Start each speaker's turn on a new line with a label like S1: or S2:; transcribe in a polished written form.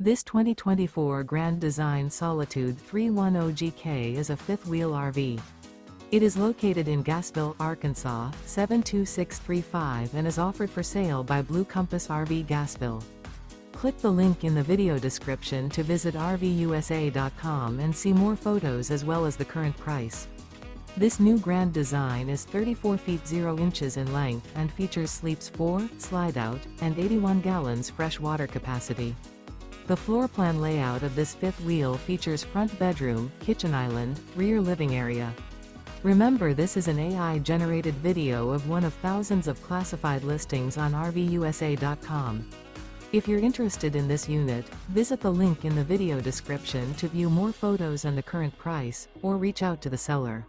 S1: This 2024 Grand Design Solitude 310GK is a fifth-wheel RV. It is located in Gassville, Arkansas, 72635 and is offered for sale by Blue Compass RV Gassville. Click the link in the video description to visit RVUSA.com and see more photos as well as the current price. This new Grand Design is 34 feet 0 inches in length and features sleeps 4, Slideout, and 81 gallons fresh water capacity. The floor plan layout of this fifth wheel features front bedroom, kitchen island, rear living area. Remember, this is an AI-generated video of one of thousands of classified listings on RVUSA.com. If you're interested in this unit, visit the link in the video description to view more photos and the current price, or reach out to the seller.